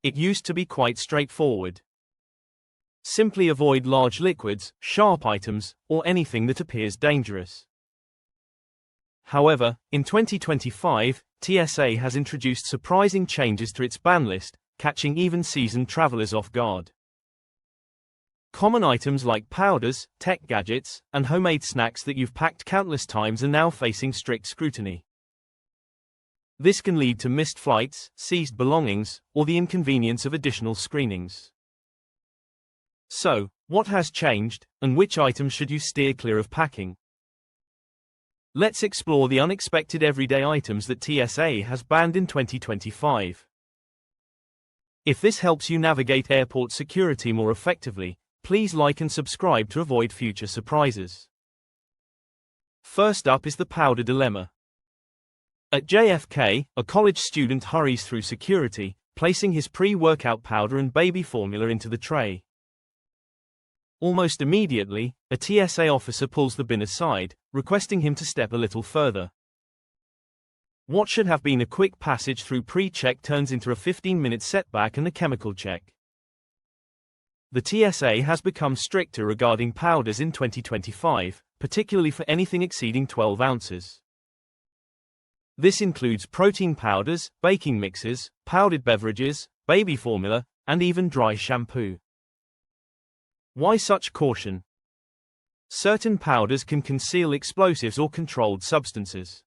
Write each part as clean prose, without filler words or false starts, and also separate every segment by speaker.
Speaker 1: it used to be quite straightforward. Simply avoid large liquids, sharp items, or anything that appears dangerous. However, in 2025, TSA has introduced surprising changes to its ban list, catching even seasoned travelers off guard. Common items like powders, tech gadgets, and homemade snacks that you've packed countless times are now facing strict scrutiny. This can lead to missed flights, seized belongings, or the inconvenience of additional screenings. So, what has changed, and which items should you steer clear of packing? Let's explore the unexpected everyday items that TSA has banned in 2025. If this helps you navigate airport security more effectively, please like and subscribe to avoid future surprises. First up is the powder dilemma. At JFK, a college student hurries through security, placing his pre-workout powder and baby formula into the tray. Almost immediately, a TSA officer pulls the bin aside, requesting him to step a little further. What should have been a quick passage through pre-check turns into a 15-minute setback and a chemical check. The TSA has become stricter regarding powders in 2025, particularly for anything exceeding 12 ounces. This includes protein powders, baking mixes, powdered beverages, baby formula, and even dry shampoo. Why such caution? Certain powders can conceal explosives or controlled substances.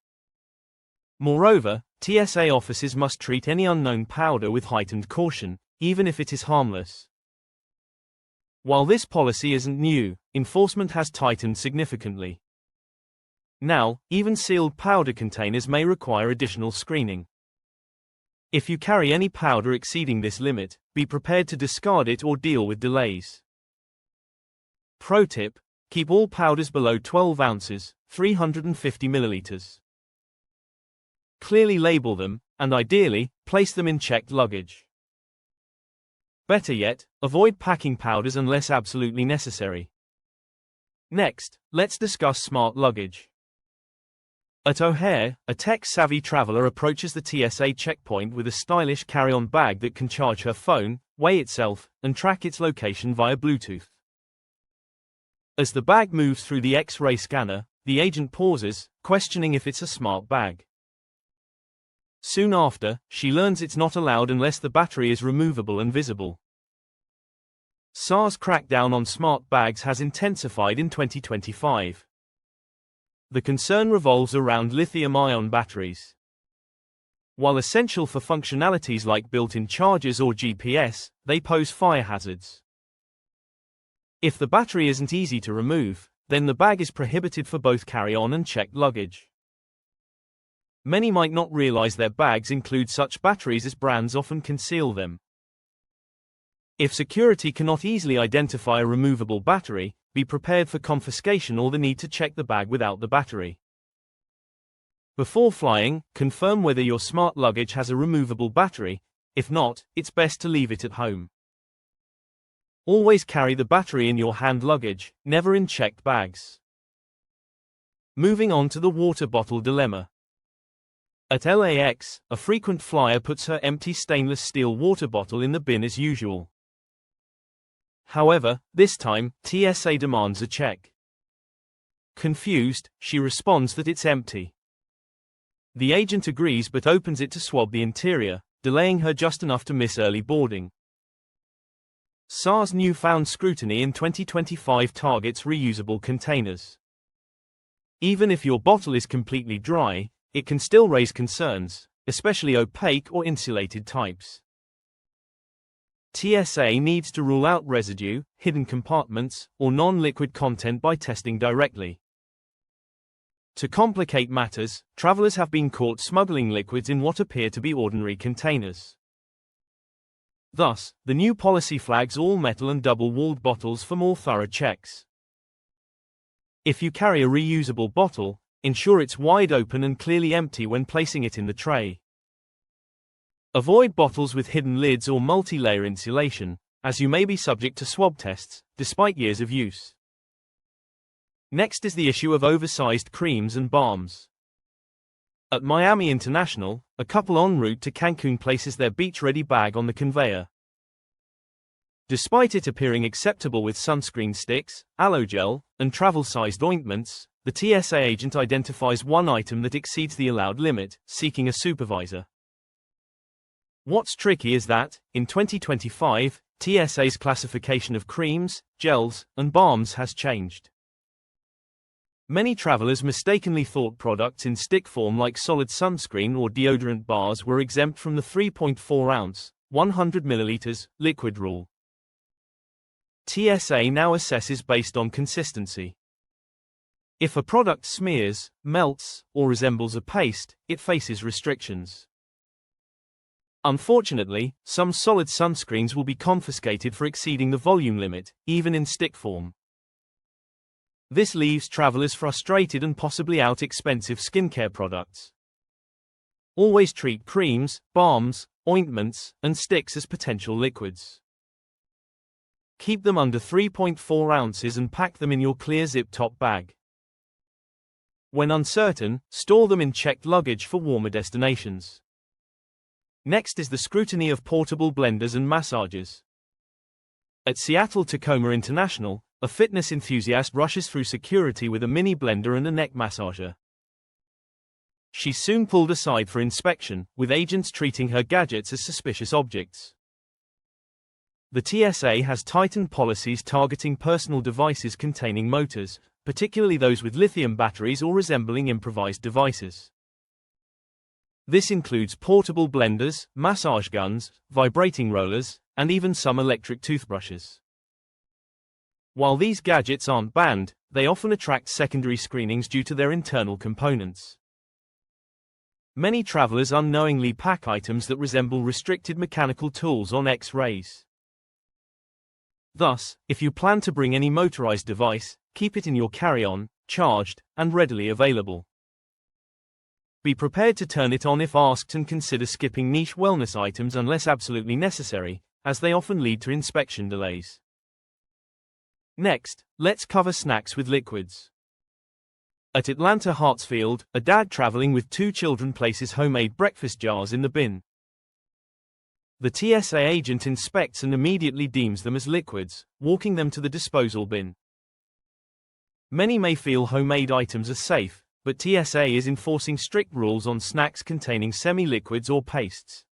Speaker 1: Moreover, TSA officers must treat any unknown powder with heightened caution, even if it is harmless. While this policy isn't new, enforcement has tightened significantly. Now, even sealed powder containers may require additional screening. If you carry any powder exceeding this limit, be prepared to discard it or deal with delays. Pro tip: keep all powders below 12 ounces, 350 milliliters. Clearly label them, and ideally, place them in checked luggage. Better yet, avoid packing powders unless absolutely necessary. Next, let's discuss smart luggage. At O'Hare, a tech-savvy traveler approaches the TSA checkpoint with a stylish carry-on bag that can charge her phone, weigh itself, and track its location via Bluetooth. As the bag moves through the X-ray scanner, the agent pauses, questioning if it's a smart bag. Soon after, she learns it's not allowed unless the battery is removable and visible. TSA's crackdown on smart bags has intensified in 2025. The concern revolves around lithium-ion batteries. While essential for functionalities like built-in chargers or GPS, they pose fire hazards. If the battery isn't easy to remove, then the bag is prohibited for both carry-on and checked luggage. Many might not realize their bags include such batteries as brands often conceal them. If security cannot easily identify a removable battery, be prepared for confiscation or the need to check the bag without the battery. Before flying, confirm whether your smart luggage has a removable battery. If not, it's best to leave it at home. Always carry the battery in your hand luggage, never in checked bags. Moving on to the water bottle dilemma. At LAX, a frequent flyer puts her empty stainless steel water bottle in the bin as usual. However, this time, TSA demands a check. Confused, she responds that it's empty. The agent agrees but opens it to swab the interior, delaying her just enough to miss early boarding. TSA's newfound scrutiny in 2025 targets reusable containers. Even if your bottle is completely dry, it can still raise concerns, especially opaque or insulated types. TSA needs to rule out residue, hidden compartments, or non-liquid content by testing directly. To complicate matters, travelers have been caught smuggling liquids in what appear to be ordinary containers. Thus, the new policy flags all metal and double-walled bottles for more thorough checks. If you carry a reusable bottle, ensure it's wide open and clearly empty when placing it in the tray. Avoid bottles with hidden lids or multi-layer insulation, as you may be subject to swab tests, despite years of use. Next is the issue of oversized creams and balms. At Miami International, a couple en route to Cancun places their beach-ready bag on the conveyor. Despite it appearing acceptable with sunscreen sticks, aloe gel, and travel-sized ointments, the TSA agent identifies one item that exceeds the allowed limit, seeking a supervisor. What's tricky is that, in 2025, TSA's classification of creams, gels, and balms has changed. Many travelers mistakenly thought products in stick form like solid sunscreen or deodorant bars were exempt from the 3.4-ounce, 100 milliliters, liquid rule. TSA now assesses based on consistency. If a product smears, melts, or resembles a paste, it faces restrictions. Unfortunately, some solid sunscreens will be confiscated for exceeding the volume limit, even in stick form. This leaves travelers frustrated and possibly out expensive skincare products. Always treat creams, balms, ointments, and sticks as potential liquids. Keep them under 3.4 ounces and pack them in your clear zip-top bag. When uncertain, store them in checked luggage for warmer destinations. Next is the scrutiny of portable blenders and massagers. At Seattle Tacoma International, a fitness enthusiast rushes through security with a mini blender and a neck massager. She's soon pulled aside for inspection, with agents treating her gadgets as suspicious objects. The TSA has tightened policies targeting personal devices containing motors, particularly those with lithium batteries or resembling improvised devices. This includes portable blenders, massage guns, vibrating rollers, and even some electric toothbrushes. While these gadgets aren't banned, they often attract secondary screenings due to their internal components. Many travelers unknowingly pack items that resemble restricted mechanical tools on X-rays. Thus, if you plan to bring any motorized device, keep it in your carry-on, charged, and readily available. Be prepared to turn it on if asked and consider skipping niche wellness items unless absolutely necessary, as they often lead to inspection delays. Next, let's cover snacks with liquids. At Atlanta Hartsfield, a dad traveling with 2 children places homemade breakfast jars in the bin. The TSA agent inspects and immediately deems them as liquids, walking them to the disposal bin. Many may feel homemade items are safe, but TSA is enforcing strict rules on snacks containing semi-liquids or pastes.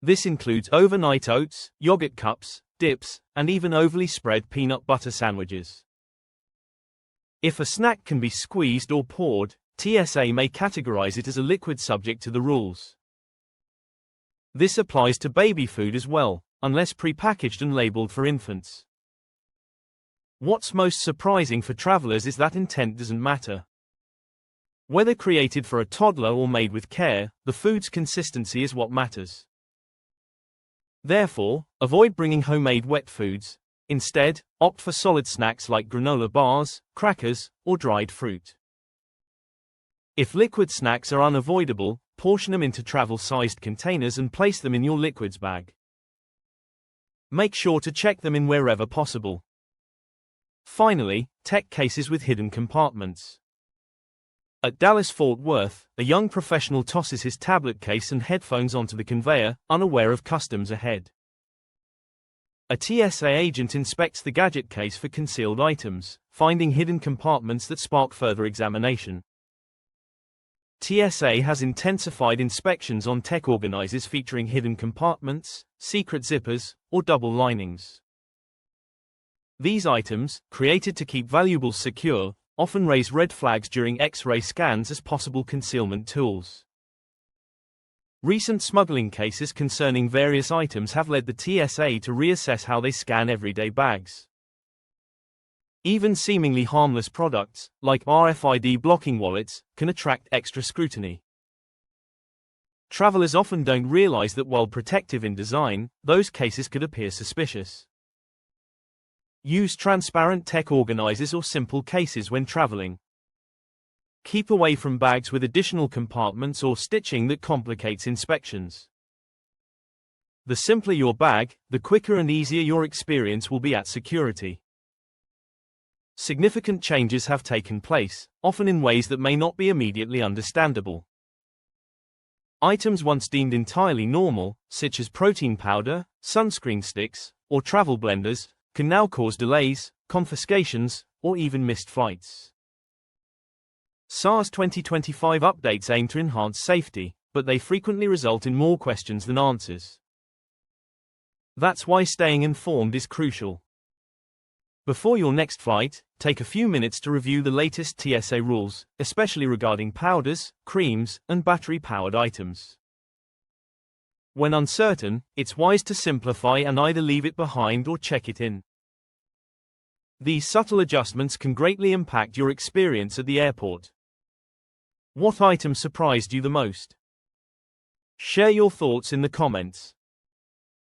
Speaker 1: This includes overnight oats, yogurt cups, dips, and even overly spread peanut butter sandwiches. If a snack can be squeezed or poured, TSA may categorize it as a liquid subject to the rules. This applies to baby food as well, unless prepackaged and labeled for infants. What's most surprising for travelers is that intent doesn't matter. Whether created for a toddler or made with care, the food's consistency is what matters. Therefore, avoid bringing homemade wet foods. Instead, opt for solid snacks like granola bars, crackers, or dried fruit. If liquid snacks are unavoidable, portion them into travel-sized containers and place them in your liquids bag. Make sure to check them in wherever possible. Finally, tech cases with hidden compartments. At Dallas-Fort Worth, a young professional tosses his tablet case and headphones onto the conveyor, unaware of customs ahead. A TSA agent inspects the gadget case for concealed items, finding hidden compartments that spark further examination. TSA has intensified inspections on tech organizers featuring hidden compartments, secret zippers, or double linings. These items, created to keep valuables secure, often raise red flags during X-ray scans as possible concealment tools. Recent smuggling cases concerning various items have led the TSA to reassess how they scan everyday bags. Even seemingly harmless products, like RFID blocking wallets, can attract extra scrutiny. Travelers often don't realize that while protective in design, those cases could appear suspicious. Use transparent tech organizers or simple cases when traveling. Keep away from bags with additional compartments or stitching that complicates inspections. The simpler your bag, the quicker and easier your experience will be at security. Significant changes have taken place, often in ways that may not be immediately understandable. Items once deemed entirely normal, such as protein powder, sunscreen sticks, or travel blenders, can now cause delays, confiscations, or even missed flights. SARS 2025 updates aim to enhance safety, but they frequently result in more questions than answers. That's why staying informed is crucial. Before your next flight, take a few minutes to review the latest TSA rules, especially regarding powders, creams, and battery-powered items. When uncertain, it's wise to simplify and either leave it behind or check it in. These subtle adjustments can greatly impact your experience at the airport. What item surprised you the most? Share your thoughts in the comments.